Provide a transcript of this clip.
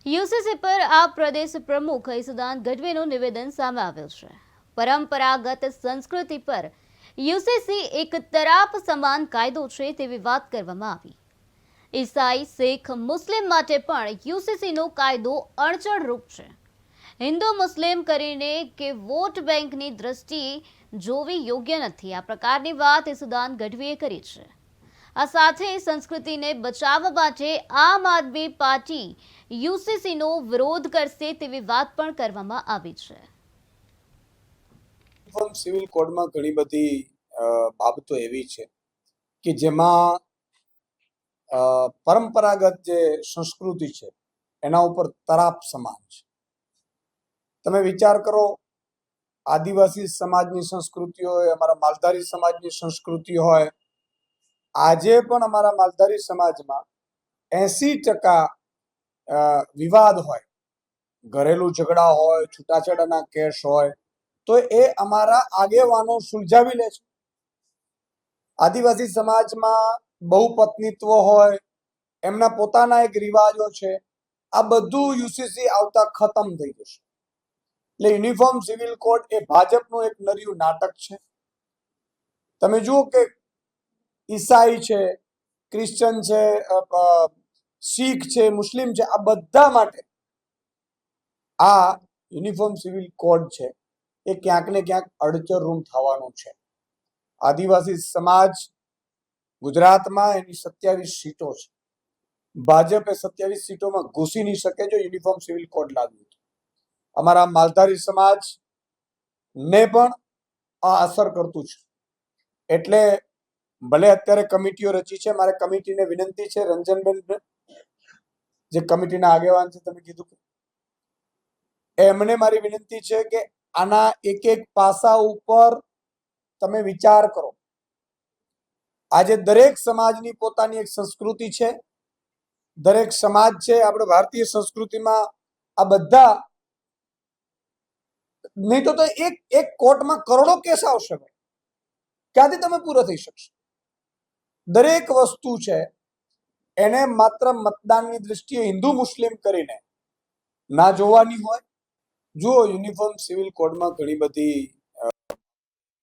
UCC પર આ પ્રદેશ પ્રમુખ ઈસુદાન ગઢવીનું નિવેદન સામે આવ્યું છે. પરંપરાગત સંસ્કૃતિ પર યુસીસી એક તરાપ સમાન કાયદો છે તેવી વાત કરવામાં આવી. ઈસાઈ, શીખ, મુસ્લિમ માટે પણ યુસીસીનો કાયદો અડચણરૂપ છે. હિન્દુ મુસ્લિમ કરીને કે વોટ બેંકની દ્રષ્ટિએ જોવી યોગ્ય નથી. આ પ્રકારની વાત ઈસુદાન ગઢવીએ કરી છે. આ સાથે સંસ્કૃતિને બચાવવા માટે આમ આદમી પાર્ટી યુસીસીનો વિરોધ કરશે તેવી વાત પણ કરવામાં આવી છે. સિવિલ કોડમાં ઘણી બધી બાબતો એવી છે કે જેમાં પરંપરાગત જે સંસ્કૃતિ છે એના ઉપર તરાપ સમાન છે. તમે વિચાર કરો, આદિવાસી સમાજની સંસ્કૃતિ હોય, અમારા માલધારી સમાજની સંસ્કૃતિ હોય, આજે પણ અમારા માલધારી સમાજમાં 80% વિવાદ હોય, ઘરેલું ઝઘડા હોય, છૂટાછેડાના કેસ હોય, તો એ અમારા આગેવાનો સુલઝાવી લે છે. આદિવાસી સમાજમાં બહુપત્નીત્વ હોય, એમના પોતાના એક રિવાજો છે. આ બધું યુસીસી આવતા ખતમ થઈ જશે. એટલે યુનિફોર્મ સિવિલ કોડ એ ભાજપનું એક નર્યું નાટક છે. તમે જુઓ કે ઈસાઈ છે, ક્રિશ્ચન છે, શીખ છે, મુસ્લિમ છે, આ બધા માટે આ યુનિફોર્મ સિવિલ કોડ છે એ ક્યાંક ને ક્યાંક અડચણરૂપ થવાનું છે. આદિવાસી સમાજ ગુજરાતમાં એની 27 સીટો છે. ભાજપ એ 27 સીટોમાં ઘૂસી નહીં શકે જો યુનિફોર્મ સિવિલ કોડ લાગ્યું. અમારા માલધારી સમાજ ને પણ આ અસર કરતું છે. એટલે ભલે અત્યારે કમિટીઓ રચી છે, મારે કમિટીને વિનંતી છે, રંજનબેન જે કમિટીના આગેવાન છે, તમે કીધું એમને મારી વિનંતી છે કે આના એક એક પાસા ઉપર તમે વિચાર કરો. આજે દરેક સમાજની પોતાની એક સંસ્કૃતિ છે, દરેક સમાજ છે. આપણે ભારતીય સંસ્કૃતિમાં આ બધા નહીં તો એક કોર્ટમાં કરોડો કેસ આવશે, ક્યાંથી તમે પૂરા થઈ શકશો? દરેક વસ્તુ છે એને માત્ર મતદાનની દ્રષ્ટિએ હિન્દુ મુસ્લિમ કરીને ના જોવાની હોય. જુઓ, યુનિફોર્મ સિવિલ કોડમાં ઘણી બધી